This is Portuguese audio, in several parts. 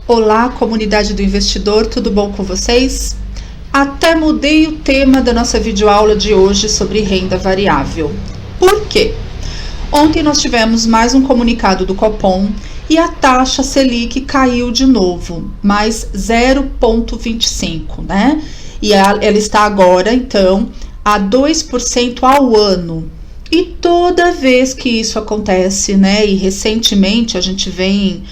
Olá, comunidade do investidor, tudo bom com vocês? Até mudei o tema da nossa videoaula de hoje sobre renda variável. Por quê? Ontem nós tivemos mais um comunicado do Copom e a taxa Selic caiu de novo, mais 0,25, né? E ela está agora, então, a 2% ao ano. E toda vez que isso acontece, né? E recentemente a gente vem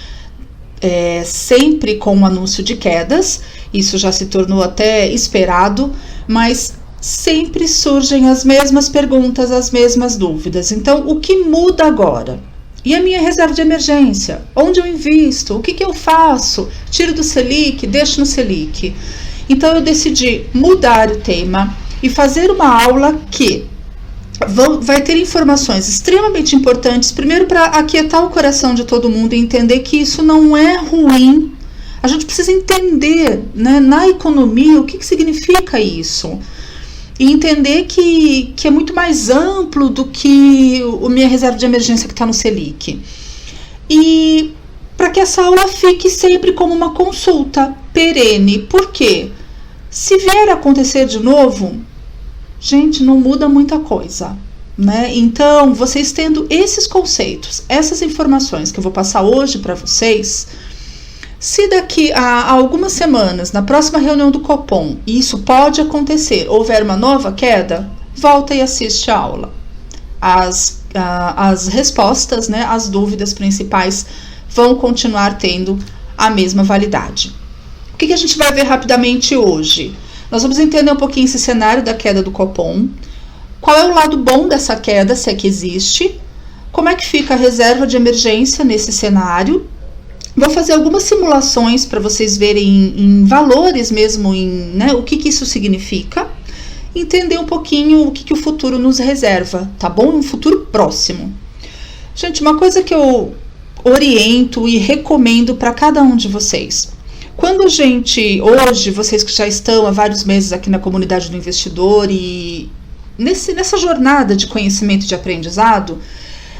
sempre com um anúncio de quedas, isso já se tornou até esperado, mas sempre surgem as mesmas perguntas, as mesmas dúvidas. Então, o que muda agora? E a minha reserva de emergência? Onde eu invisto? O que eu faço? Tiro do Selic? Deixo no Selic? Então, eu decidi mudar o tema e fazer uma aula que vai ter informações extremamente importantes, primeiro para aquietar o coração de todo mundo e entender que isso não é ruim. A gente precisa entender, né, na economia o que significa isso e entender que é muito mais amplo do que a minha reserva de emergência que está no Selic. E para que essa aula fique sempre como uma consulta perene. Por quê? Se vier a acontecer de novo, gente, não muda muita coisa, né? Então, vocês tendo esses conceitos, essas informações que eu vou passar hoje para vocês, se daqui a algumas semanas, na próxima reunião do Copom, e isso pode acontecer, houver uma nova queda, volta e assiste a aula. As respostas, né, as dúvidas principais vão continuar tendo a mesma validade. O que a gente vai ver rapidamente hoje? Nós vamos entender um pouquinho esse cenário da queda do Copom, qual é o lado bom dessa queda, se é que existe, como é que fica a reserva de emergência nesse cenário. Vou fazer algumas simulações para vocês verem em valores mesmo, né, o que isso significa, entender um pouquinho o que o futuro nos reserva, tá bom? Um futuro próximo. Gente, uma coisa que eu oriento e recomendo para cada um de vocês. Quando hoje, vocês que já estão há vários meses aqui na comunidade do investidor e nessa jornada de conhecimento e de aprendizado,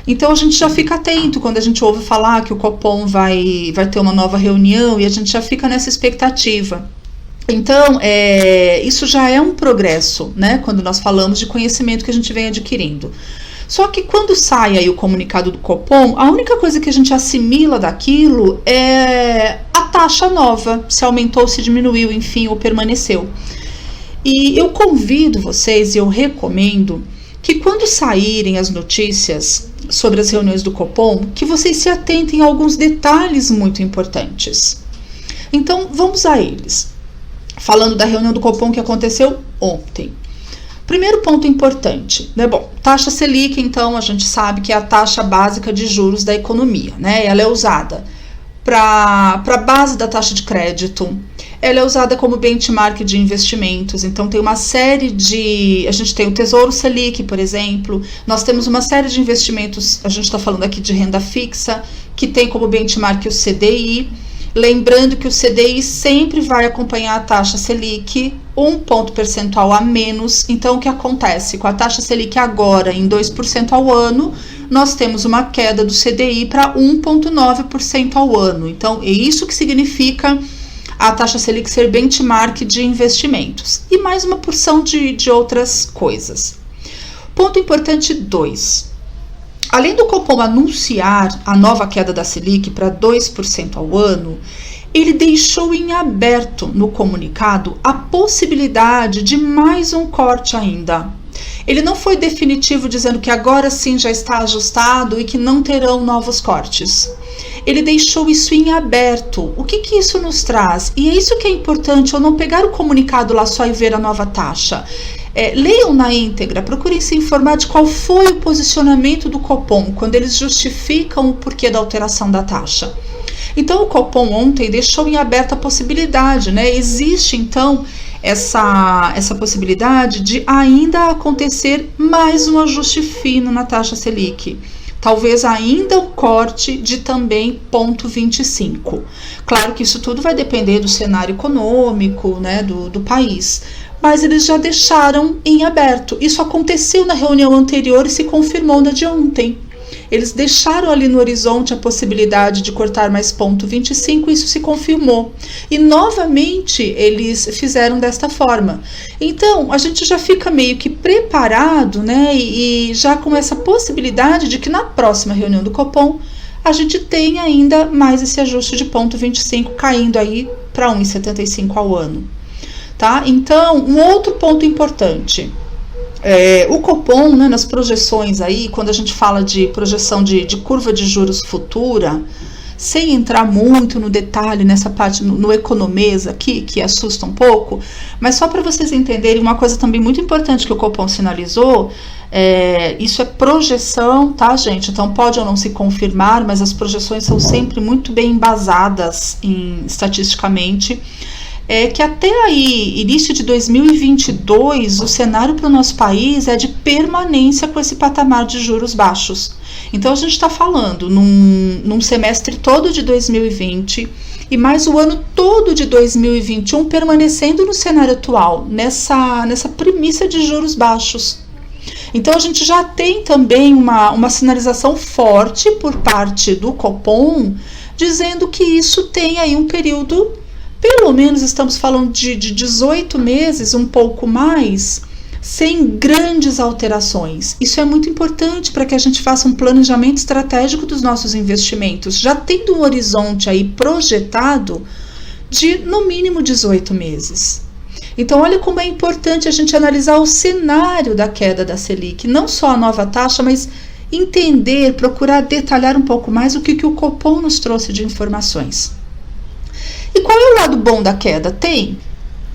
então a gente já fica atento quando a gente ouve falar que o Copom vai ter uma nova reunião e a gente já fica nessa expectativa. Então, isso já é um progresso, né? Quando nós falamos de conhecimento que a gente vem adquirindo. Só que quando sai aí o comunicado do Copom, a única coisa que a gente assimila daquilo é a taxa nova, se aumentou, se diminuiu, enfim, ou permaneceu. E eu convido vocês e eu recomendo que quando saírem as notícias sobre as reuniões do Copom, que vocês se atentem a alguns detalhes muito importantes. Então, vamos a eles. Falando da reunião do Copom que aconteceu ontem. Primeiro ponto importante, né? Bom, taxa Selic, então, a gente sabe que é a taxa básica de juros da economia, né? Ela é usada para a base da taxa de crédito, ela é usada como benchmark de investimentos, então tem uma série a gente tem o Tesouro Selic, por exemplo, nós temos uma série de investimentos, a gente está falando aqui de renda fixa, que tem como benchmark o CDI, lembrando que o CDI sempre vai acompanhar a taxa Selic, 1 ponto percentual a menos. Então, o que acontece? Com a taxa Selic agora em 2% ao ano, nós temos uma queda do CDI para 1,9% ao ano. Então, é isso que significa a taxa Selic ser benchmark de investimentos. E mais uma porção de outras coisas. Ponto importante 2. Além do Copom anunciar a nova queda da Selic para 2% ao ano, ele deixou em aberto no comunicado a possibilidade de mais um corte ainda. Ele não foi definitivo dizendo que agora sim já está ajustado e que não terão novos cortes. Ele deixou isso em aberto. O que isso nos traz? E é isso que é importante, eu não pegar o comunicado lá só e ver a nova taxa. Leiam na íntegra, procurem se informar de qual foi o posicionamento do Copom, quando eles justificam o porquê da alteração da taxa. Então, o Copom ontem deixou em aberta a possibilidade, né? Existe, então, essa possibilidade de ainda acontecer mais um ajuste fino na taxa Selic. Talvez ainda um corte de também 0,25. Claro que isso tudo vai depender do cenário econômico, né, do país. Mas eles já deixaram em aberto. Isso aconteceu na reunião anterior e se confirmou na de ontem. eles deixaram ali no horizonte a possibilidade de cortar mais 0,25, isso se confirmou. E novamente eles fizeram desta forma. Então, a gente já fica meio que preparado, né, e já com essa possibilidade de que na próxima reunião do Copom a gente tem ainda mais esse ajuste de 0,25 caindo aí para 1,75 ao ano. Tá? Então, um outro ponto importante, o Copom, né, nas projeções aí, quando a gente fala de projeção de curva de juros futura, sem entrar muito no detalhe nessa parte, no economês aqui, que assusta um pouco, mas só para vocês entenderem uma coisa também muito importante que o Copom sinalizou, isso é projeção, tá, gente? Então pode ou não se confirmar, mas as projeções são sempre muito bem embasadas estatisticamente, que até aí, início de 2022, o cenário para o nosso país é de permanência com esse patamar de juros baixos. Então, a gente está falando num semestre todo de 2020 e mais o ano todo de 2021 permanecendo no cenário atual, nessa premissa de juros baixos. Então, a gente já tem também uma sinalização forte por parte do Copom, dizendo que isso tem aí um período, pelo menos estamos falando de 18 meses, um pouco mais, sem grandes alterações. Isso é muito importante para que a gente faça um planejamento estratégico dos nossos investimentos, já tendo um horizonte aí projetado de no mínimo 18 meses. Então, olha como é importante a gente analisar o cenário da queda da Selic, não só a nova taxa, mas entender, procurar detalhar um pouco mais o que o Copom nos trouxe de informações. E qual é o lado bom da queda? Tem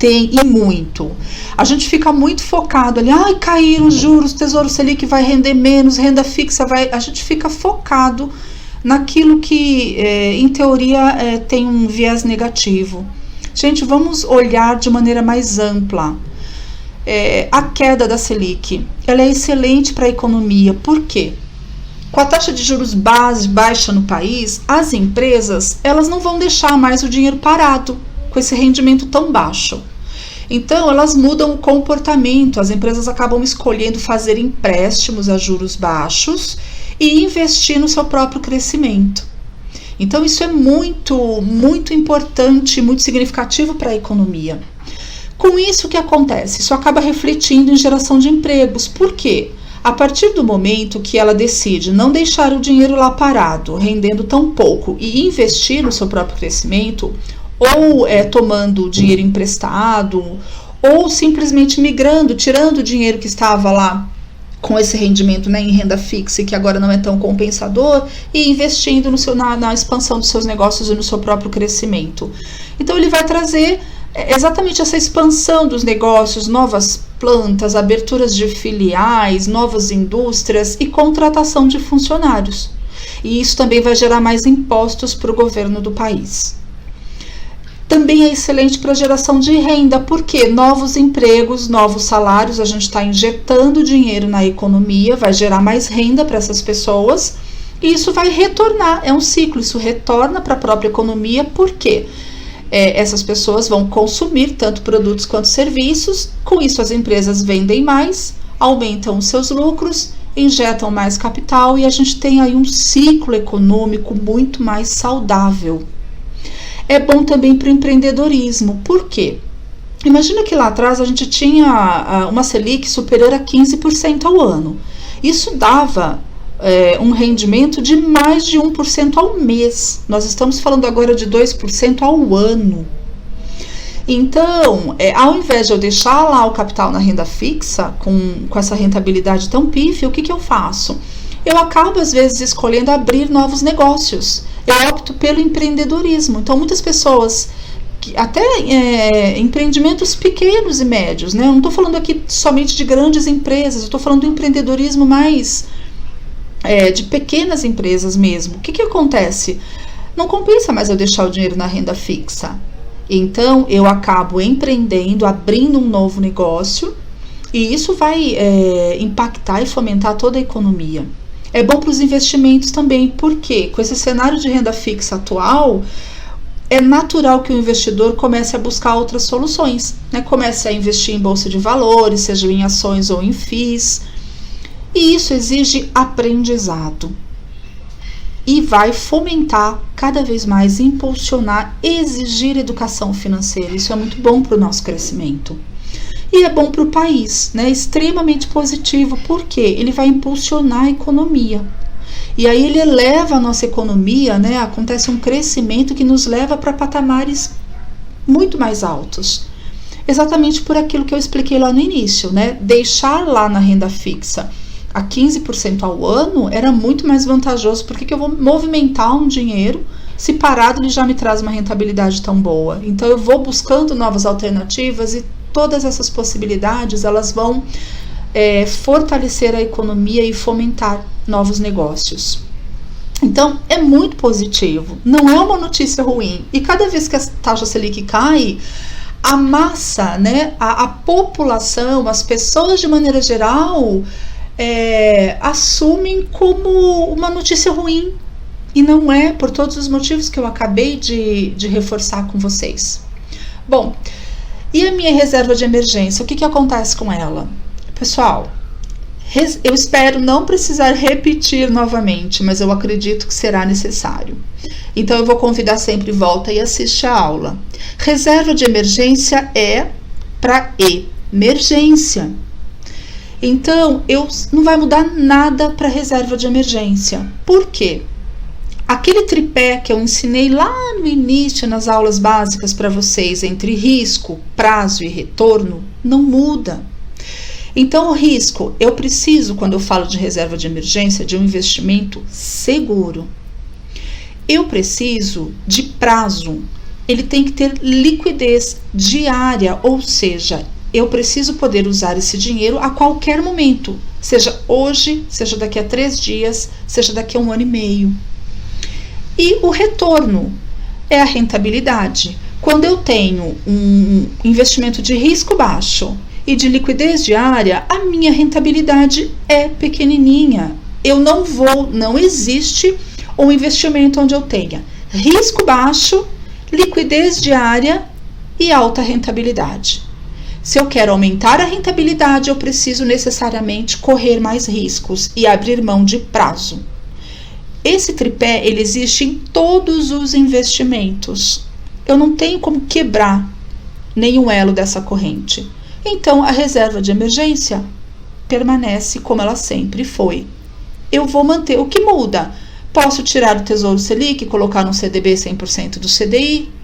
e muito. A gente fica muito focado ali, caíram os juros, Tesouro Selic vai render menos, renda fixa vai... A gente fica focado naquilo que, em teoria, tem um viés negativo. Gente, vamos olhar de maneira mais ampla. A queda da Selic, ela é excelente para a economia. Por quê? Com a taxa de juros baixa no país, as empresas elas não vão deixar mais o dinheiro parado com esse rendimento tão baixo. Então, elas mudam o comportamento, as empresas acabam escolhendo fazer empréstimos a juros baixos e investir no seu próprio crescimento. Então, isso é muito, muito importante, muito significativo para a economia. Com isso, o que acontece? Isso acaba refletindo em geração de empregos. Por quê? A partir do momento que ela decide não deixar o dinheiro lá parado, rendendo tão pouco, e investir no seu próprio crescimento, ou tomando dinheiro emprestado, ou simplesmente migrando, tirando o dinheiro que estava lá com esse rendimento, né, em renda fixa, que agora não é tão compensador, e investindo na expansão dos seus negócios e no seu próprio crescimento. Então ele vai trazer exatamente essa expansão dos negócios, novas plantas, aberturas de filiais, novas indústrias e contratação de funcionários. E isso também vai gerar mais impostos para o governo do país. Também é excelente para a geração de renda, porque novos empregos, novos salários, a gente está injetando dinheiro na economia, vai gerar mais renda para essas pessoas e isso vai retornar, é um ciclo, isso retorna para a própria economia, porque essas pessoas vão consumir tanto produtos quanto serviços, com isso as empresas vendem mais, aumentam os seus lucros, injetam mais capital e a gente tem aí um ciclo econômico muito mais saudável. É bom também para o empreendedorismo. Por quê? Imagina que lá atrás a gente tinha uma Selic superior a 15% ao ano. Isso dava um rendimento de mais de 1% ao mês. Nós estamos falando agora de 2% ao ano. Então, ao invés de eu deixar lá o capital na renda fixa, com essa rentabilidade tão pífia, o que eu faço? Eu acabo, às vezes, escolhendo abrir novos negócios. Eu opto pelo empreendedorismo. Então, muitas pessoas, até empreendimentos pequenos e médios, né? Eu não estou falando aqui somente de grandes empresas, eu estou falando do empreendedorismo mais de pequenas empresas mesmo. O que acontece? Não compensa mais eu deixar o dinheiro na renda fixa. Então, eu acabo empreendendo, abrindo um novo negócio, e isso vai impactar e fomentar toda a economia. É bom para os investimentos também, porque com esse cenário de renda fixa atual, é natural que o investidor comece a buscar outras soluções, né? Comece a investir em bolsa de valores, seja em ações ou em FIIs, e isso exige aprendizado. e vai fomentar cada vez mais, impulsionar, exigir educação financeira. Isso é muito bom para o nosso crescimento. E é bom para o país, né? Extremamente positivo, porque ele vai impulsionar a economia. E aí ele eleva a nossa economia, né? Acontece um crescimento que nos leva para patamares muito mais altos. Exatamente por aquilo que eu expliquei lá no início, né? Deixar lá na renda fixa a 15% ao ano era muito mais vantajoso, porque eu vou movimentar um dinheiro, se parado ele já me traz uma rentabilidade tão boa. Então eu vou buscando novas alternativas e todas essas possibilidades elas vão fortalecer a economia e fomentar novos negócios. Então é muito positivo, não é uma notícia ruim. E cada vez que a taxa Selic cai, a massa, né, a população, as pessoas de maneira geral assumem como uma notícia ruim, e não é, por todos os motivos que eu acabei de reforçar com vocês. Bom, e a minha reserva de emergência, o que acontece com ela? Pessoal, eu espero não precisar repetir novamente, mas eu acredito que será necessário. Então eu vou convidar sempre, volta e assiste a aula. Reserva de emergência é para emergência. Então, não vai mudar nada para reserva de emergência. Por quê? Aquele tripé que eu ensinei lá no início, nas aulas básicas para vocês, entre risco, prazo e retorno, não muda. Então, o risco, eu preciso, quando eu falo de reserva de emergência, de um investimento seguro. Eu preciso de prazo. Ele tem que ter liquidez diária, ou seja, eu preciso poder usar esse dinheiro a qualquer momento, seja hoje, seja daqui a 3 dias, seja daqui a 1 ano e meio. E o retorno é a rentabilidade. Quando eu tenho um investimento de risco baixo e de liquidez diária, a minha rentabilidade é pequenininha. Não existe um investimento onde eu tenha risco baixo, liquidez diária e alta rentabilidade. Se eu quero aumentar a rentabilidade, eu preciso necessariamente correr mais riscos e abrir mão de prazo. Esse tripé, ele existe em todos os investimentos. Eu não tenho como quebrar nenhum elo dessa corrente. Então, a reserva de emergência permanece como ela sempre foi. Eu vou manter. O que muda? Posso tirar o Tesouro Selic e colocar no CDB 100% do CDI.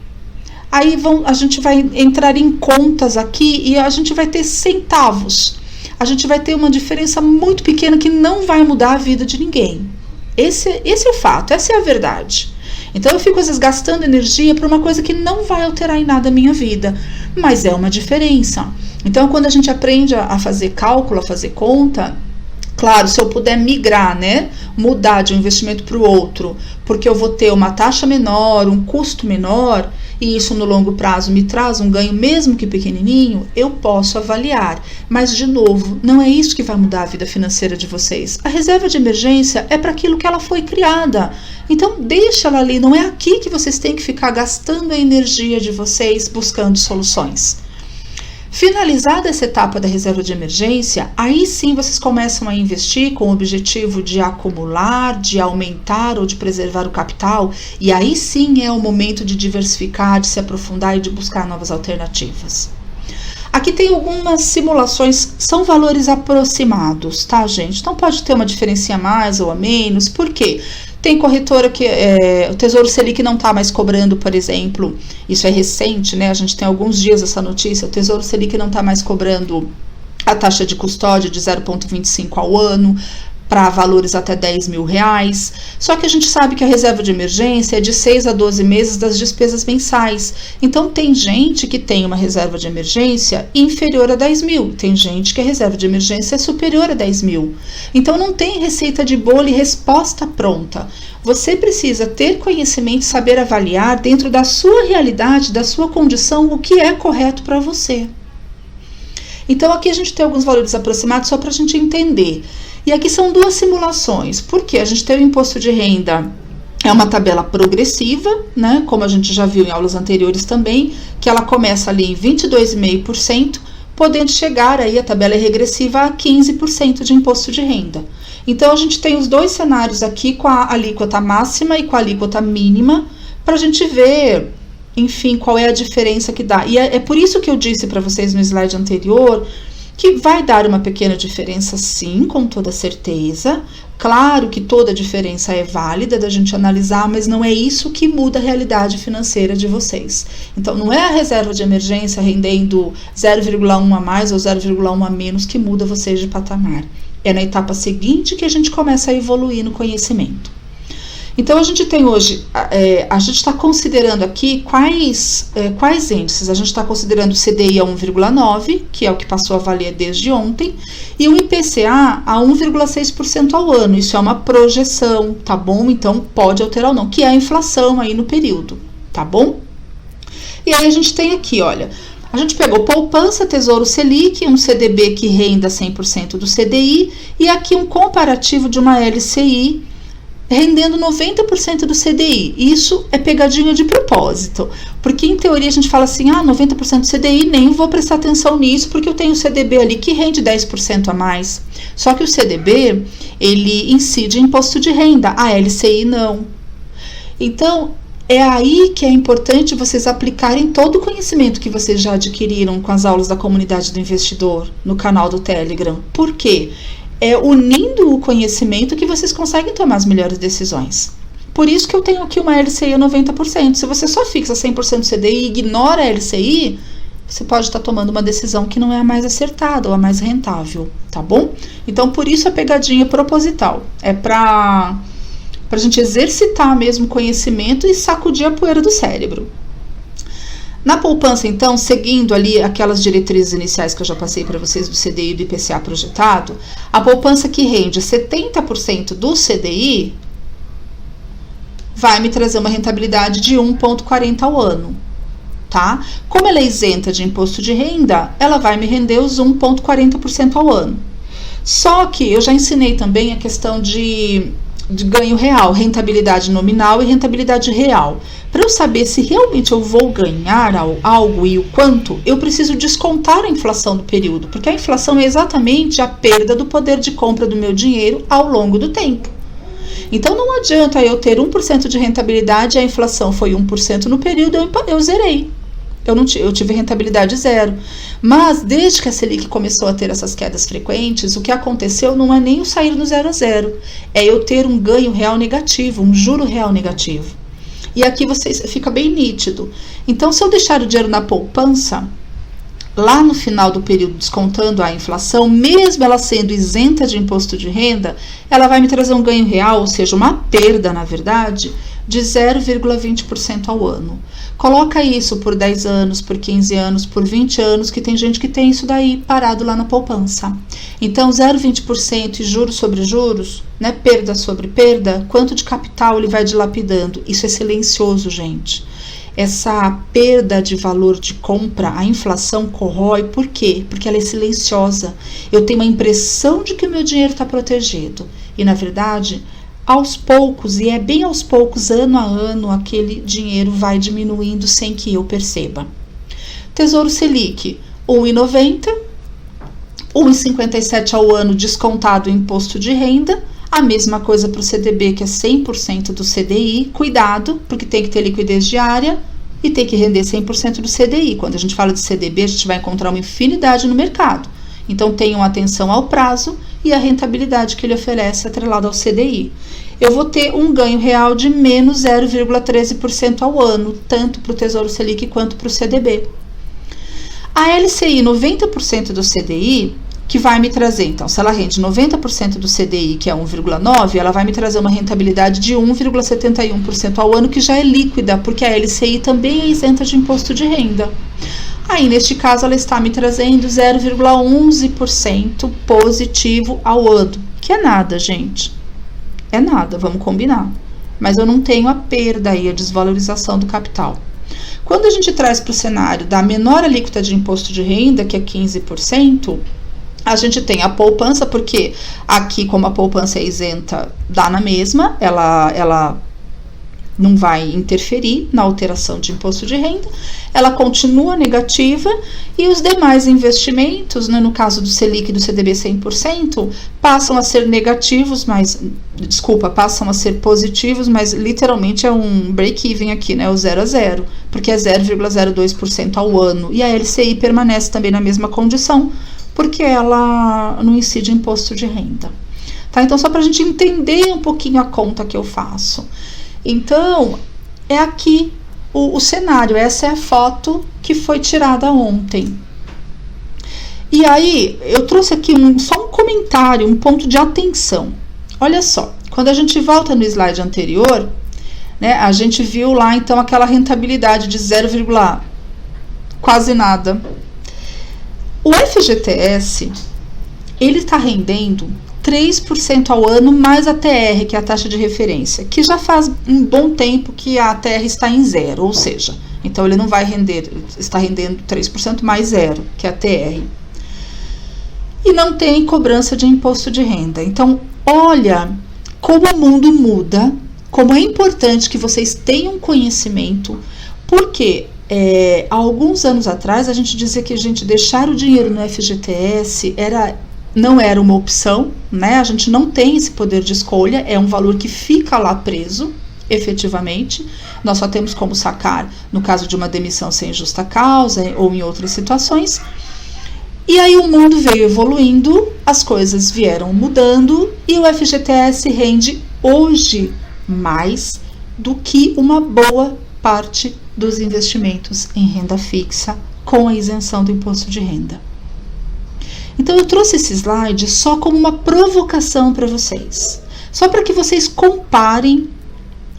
Aí a gente vai entrar em contas aqui e a gente vai ter centavos. A gente vai ter uma diferença muito pequena que não vai mudar a vida de ninguém. Esse é o fato, essa é a verdade. Então eu fico às vezes gastando energia para uma coisa que não vai alterar em nada a minha vida, mas é uma diferença. Então quando a gente aprende a fazer cálculo, a fazer conta, claro, se eu puder migrar, né, mudar de um investimento para o outro, porque eu vou ter uma taxa menor, um custo menor, e isso no longo prazo me traz um ganho, mesmo que pequenininho, eu posso avaliar. Mas, de novo, não é isso que vai mudar a vida financeira de vocês. A reserva de emergência é para aquilo que ela foi criada. Então, deixa ela ali. Não é aqui que vocês têm que ficar gastando a energia de vocês buscando soluções. Finalizada essa etapa da reserva de emergência, aí sim vocês começam a investir com o objetivo de acumular, de aumentar ou de preservar o capital, e aí sim é o momento de diversificar, de se aprofundar e de buscar novas alternativas. Aqui tem algumas simulações, são valores aproximados, tá, gente? Então pode ter uma diferença a mais ou a menos, por quê? Tem corretora que o Tesouro Selic não está mais cobrando, por exemplo, isso é recente, né? A gente tem alguns dias essa notícia, o Tesouro Selic não está mais cobrando a taxa de custódia de 0,25 ao ano, para valores até R$10.000, só que a gente sabe que a reserva de emergência é de 6 a 12 meses das despesas mensais, então tem gente que tem uma reserva de emergência inferior a 10 mil, tem gente que a reserva de emergência é superior a 10 mil, então não tem receita de bolo e resposta pronta, você precisa ter conhecimento e saber avaliar dentro da sua realidade, da sua condição, o que é correto para você. Então aqui a gente tem alguns valores aproximados só para a gente entender. E aqui são duas simulações, porque a gente tem o imposto de renda, é uma tabela progressiva, né, como a gente já viu em aulas anteriores também, que ela começa ali em 22,5%, podendo chegar aí, a tabela é regressiva, a 15% de imposto de renda. Então, a gente tem os dois cenários aqui com a alíquota máxima e com a alíquota mínima, para a gente ver, enfim, qual é a diferença que dá. E é por isso que eu disse para vocês no slide anterior, que vai dar uma pequena diferença, sim, com toda certeza. Claro que toda diferença é válida da gente analisar, mas não é isso que muda a realidade financeira de vocês. Então, não é a reserva de emergência rendendo 0,1 a mais ou 0,1 a menos que muda vocês de patamar. É na etapa seguinte que a gente começa a evoluir no conhecimento. Então, a gente tem hoje, a gente está considerando aqui quais índices. A gente está considerando o CDI a 1,9, que é o que passou a valer desde ontem, e o IPCA a 1,6% ao ano. Isso é uma projeção, tá bom? Então, pode alterar ou não, que é a inflação aí no período, tá bom? E aí, a gente tem aqui, olha, a gente pegou poupança, Tesouro Selic, um CDB que renda 100% do CDI, e aqui um comparativo de uma LCI, rendendo 90% do CDI. Isso é pegadinha de propósito, porque em teoria a gente fala assim, 90% do CDI, nem vou prestar atenção nisso, porque eu tenho o CDB ali que rende 10% a mais. Só que o CDB, ele incide em imposto de renda, a LCI não. Então, é aí que é importante vocês aplicarem todo o conhecimento que vocês já adquiriram com as aulas da comunidade do investidor no canal do Telegram. Por quê? É unindo o conhecimento que vocês conseguem tomar as melhores decisões. Por isso que eu tenho aqui uma LCI a 90%. Se você só fixa 100% do CDI e ignora a LCI, você pode estar tomando uma decisão que não é a mais acertada ou a mais rentável, tá bom? Então, por isso a pegadinha proposital. É para a gente exercitar mesmo o conhecimento e sacudir a poeira do cérebro. Na poupança, então, seguindo ali aquelas diretrizes iniciais que eu já passei para vocês do CDI e do IPCA projetado, a poupança que rende 70% do CDI vai me trazer uma rentabilidade de 1,40 ao ano, tá? Como ela é isenta de imposto de renda, ela vai me render os 1,40% ao ano. Só que eu já ensinei também a questão de ganho real, rentabilidade nominal e rentabilidade real. Para eu saber se realmente eu vou ganhar algo e o quanto, eu preciso descontar a inflação do período, porque a inflação é exatamente a perda do poder de compra do meu dinheiro ao longo do tempo. Então não adianta eu ter 1% de rentabilidade e a inflação foi 1% no período, eu zerei. Eu tive rentabilidade zero. Mas desde que a Selic começou a ter essas quedas frequentes, o que aconteceu não é nem eu sair do 0 a 0, é eu ter um ganho real negativo, um juro real negativo. E aqui fica bem nítido. Então, se eu deixar o dinheiro na poupança, lá no final do período, descontando a inflação, mesmo ela sendo isenta de imposto de renda, ela vai me trazer um ganho real, ou seja, uma perda, na verdade, de 0,20% ao ano. Coloca isso por 10 anos, por 15 anos, por 20 anos, que tem gente que tem isso daí parado lá na poupança. Então, 0,20% e juros sobre juros, né, perda sobre perda, quanto de capital ele vai dilapidando? Isso é silencioso, gente. Essa perda de valor de compra, a inflação corrói, por quê? Porque ela é silenciosa. Eu tenho a impressão de que o meu dinheiro está protegido. E, na verdade, aos poucos, e é bem aos poucos, ano a ano, aquele dinheiro vai diminuindo sem que eu perceba. Tesouro Selic, 1,90, 1,57 ao ano descontado o imposto de renda. A mesma coisa para o CDB, que é 100% do CDI. Cuidado, porque tem que ter liquidez diária e tem que render 100% do CDI. Quando a gente fala de CDB, a gente vai encontrar uma infinidade no mercado. Então, tenham atenção ao prazo e à rentabilidade que ele oferece atrelado ao CDI. Eu vou ter um ganho real de menos 0,13% ao ano, tanto para o Tesouro Selic quanto para o CDB. A LCI, 90% do CDI, que vai me trazer, então, se ela rende 90% do CDI, que é 1,9, ela vai me trazer uma rentabilidade de 1,71% ao ano, que já é líquida, porque a LCI também é isenta de imposto de renda. Aí, neste caso, ela está me trazendo 0,11% positivo ao ano, que é nada, gente. É nada, vamos combinar. Mas eu não tenho a perda aí, a desvalorização do capital. Quando a gente traz para o cenário da menor alíquota de imposto de renda, que é 15%, a gente tem a poupança, porque aqui, como a poupança é isenta, dá na mesma, ela não vai interferir na alteração de imposto de renda, ela continua negativa e os demais investimentos, né, no caso do Selic e do CDB 100%, passam a ser passam a ser positivos, mas literalmente é um break-even aqui, né, o 0 a 0, porque é 0,02% ao ano, e a LCI permanece também na mesma condição, porque ela não incide imposto de renda. Tá? Então, só para a gente entender um pouquinho a conta que eu faço. Então, é aqui o cenário, essa é a foto que foi tirada ontem. E aí, eu trouxe aqui só um comentário, um ponto de atenção. Olha só, quando a gente volta no slide anterior, né, a gente viu lá, então, aquela rentabilidade de 0, quase nada. O FGTS, ele está rendendo 3% ao ano mais a TR, que é a taxa de referência, que já faz um bom tempo que a TR está em 0, ou seja, então ele não vai render, está rendendo 3% mais 0, que é a TR. E não tem cobrança de imposto de renda. Então, olha como o mundo muda, como é importante que vocês tenham conhecimento, porque há alguns anos atrás a gente dizia que a gente deixar o dinheiro no FGTS não era uma opção, né? A gente não tem esse poder de escolha, é um valor que fica lá preso, efetivamente. Nós só temos como sacar no caso de uma demissão sem justa causa ou em outras situações. E aí o mundo veio evoluindo, as coisas vieram mudando e o FGTS rende hoje mais do que uma boa parte dos investimentos em renda fixa com a isenção do imposto de renda. Então, eu trouxe esse slide só como uma provocação para vocês. Só para que vocês comparem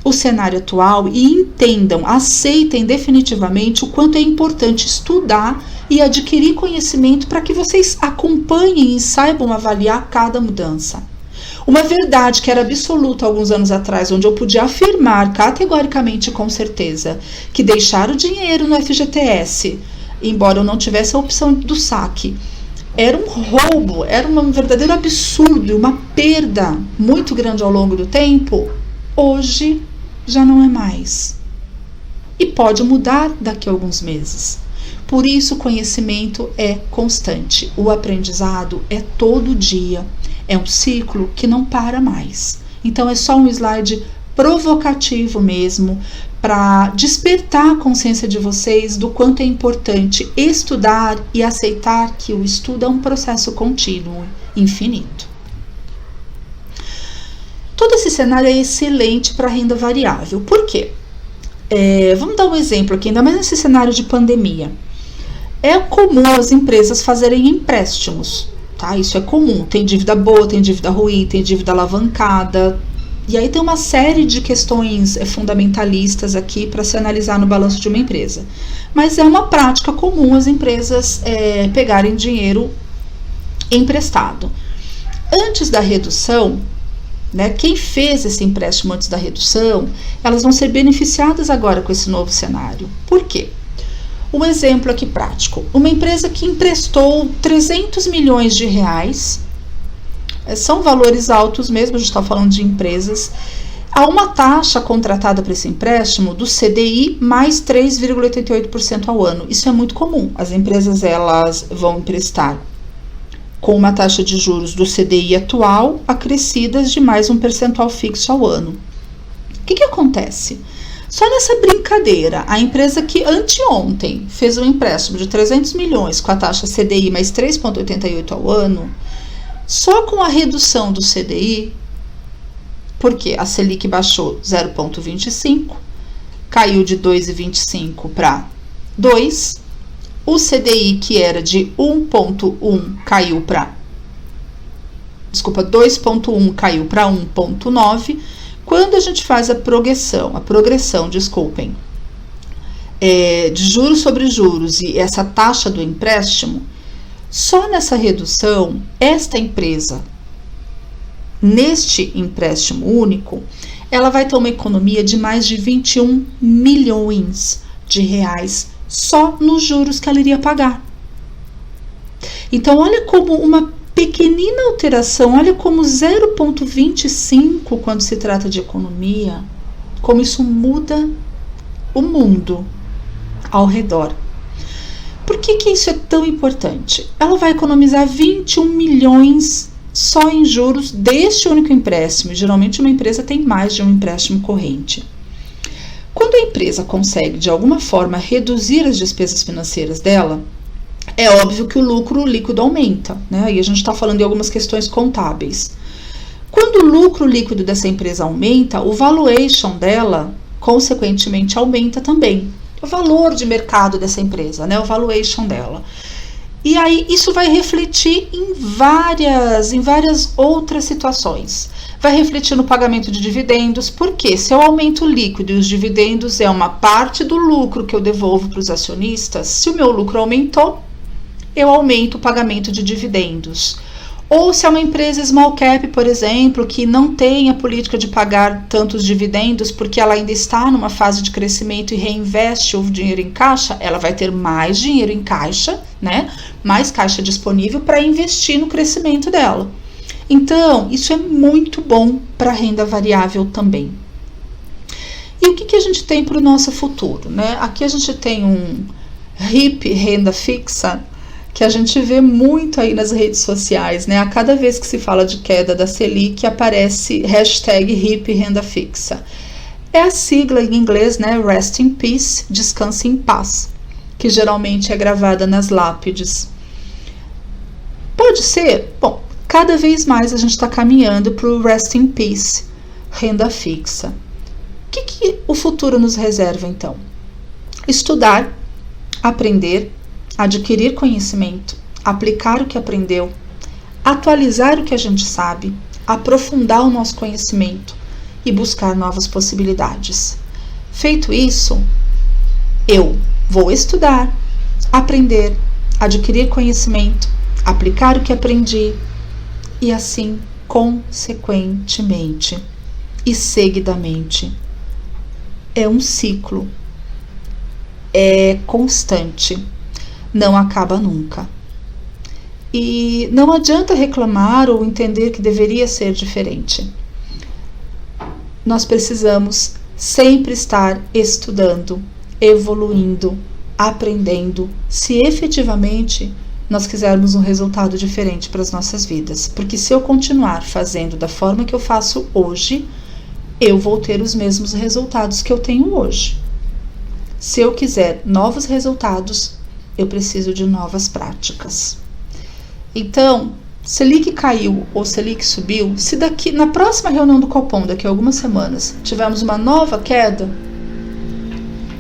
o cenário atual e entendam, aceitem definitivamente o quanto é importante estudar e adquirir conhecimento para que vocês acompanhem e saibam avaliar cada mudança. Uma verdade que era absoluta alguns anos atrás, onde eu podia afirmar categoricamente com certeza que deixar o dinheiro no FGTS, embora eu não tivesse a opção do saque, era um roubo, era um verdadeiro absurdo, uma perda muito grande ao longo do tempo, hoje já não é mais. E pode mudar daqui a alguns meses. Por isso, o conhecimento é constante, o aprendizado é todo dia, é um ciclo que não para mais. Então, é só um slide provocativo mesmo, para despertar a consciência de vocês do quanto é importante estudar e aceitar que o estudo é um processo contínuo, infinito. Todo esse cenário é excelente para renda variável. Por quê? Vamos dar um exemplo aqui, ainda mais nesse cenário de pandemia. É comum as empresas fazerem empréstimos, tá? Isso é comum. Tem dívida boa, tem dívida ruim, tem dívida alavancada. E aí tem uma série de questões fundamentalistas aqui para se analisar no balanço de uma empresa. Mas é uma prática comum as empresas pegarem dinheiro emprestado. Antes da redução, né, quem fez esse empréstimo antes da redução, elas vão ser beneficiadas agora com esse novo cenário. Por quê? Um exemplo aqui prático. Uma empresa que emprestou 300 milhões de reais, são valores altos mesmo, a gente está falando de empresas, há uma taxa contratada para esse empréstimo do CDI mais 3,88% ao ano. Isso é muito comum. As empresas elas vão emprestar com uma taxa de juros do CDI atual acrescidas de mais um percentual fixo ao ano. O que acontece? Só nessa brincadeira, a empresa que anteontem fez um empréstimo de 300 milhões com a taxa CDI mais 3,88% ao ano, só com a redução do CDI, porque a Selic baixou 0,25, caiu de 2,25 para 2, o CDI que era de 1,1 caiu para 2,1 caiu para 1,9. Quando a gente faz a progressão, de juros sobre juros e essa taxa do empréstimo, só nessa redução, esta empresa, neste empréstimo único, ela vai ter uma economia de mais de 21 milhões de reais só nos juros que ela iria pagar. Então, olha como uma pequenina alteração, olha como 0,25 quando se trata de economia, como isso muda o mundo ao redor. Por que isso é tão importante? Ela vai economizar 21 milhões só em juros deste único empréstimo. E geralmente uma empresa tem mais de um empréstimo corrente. Quando a empresa consegue, de alguma forma, reduzir as despesas financeiras dela, é óbvio que o lucro líquido aumenta, né? E a gente está falando de algumas questões contábeis. Quando o lucro líquido dessa empresa aumenta, o valuation dela, consequentemente, aumenta também. O valor de mercado dessa empresa, né? O valuation dela. E aí isso vai refletir em várias outras situações. Vai refletir no pagamento de dividendos, porque se eu aumento o líquido e os dividendos é uma parte do lucro que eu devolvo para os acionistas, se o meu lucro aumentou, eu aumento o pagamento de dividendos. Ou se é uma empresa small cap, por exemplo, que não tem a política de pagar tantos dividendos porque ela ainda está numa fase de crescimento e reinveste o dinheiro em caixa, ela vai ter mais dinheiro em caixa, né? Mais caixa disponível para investir no crescimento dela. Então, isso é muito bom para a renda variável também. E o que a gente tem para o nosso futuro, né? Aqui a gente tem um HIP, renda fixa, que a gente vê muito aí nas redes sociais, né? A cada vez que se fala de queda da Selic, aparece hashtag HIP renda fixa. É a sigla em inglês, né? Rest in Peace, descanse em paz, que geralmente é gravada nas lápides. Pode ser? Bom, cada vez mais a gente está caminhando para o Rest in Peace, renda fixa. O que o futuro nos reserva, então? Estudar, aprender, adquirir conhecimento, aplicar o que aprendeu, atualizar o que a gente sabe, aprofundar o nosso conhecimento e buscar novas possibilidades. Feito isso, eu vou estudar, aprender, adquirir conhecimento, aplicar o que aprendi e assim, consequentemente e seguidamente. É um ciclo, é constante. Não acaba nunca. E não adianta reclamar ou entender que deveria ser diferente. Nós precisamos sempre estar estudando, evoluindo, aprendendo, se efetivamente nós quisermos um resultado diferente para as nossas vidas. Porque se eu continuar fazendo da forma que eu faço hoje, eu vou ter os mesmos resultados que eu tenho hoje. Se eu quiser novos resultados, eu preciso de novas práticas. Então, Selic caiu ou Selic subiu, se daqui na próxima reunião do Copom, daqui a algumas semanas, tivermos uma nova queda,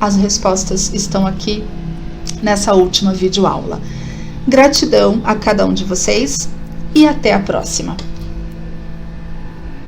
as respostas estão aqui nessa última videoaula. Gratidão a cada um de vocês e até a próxima.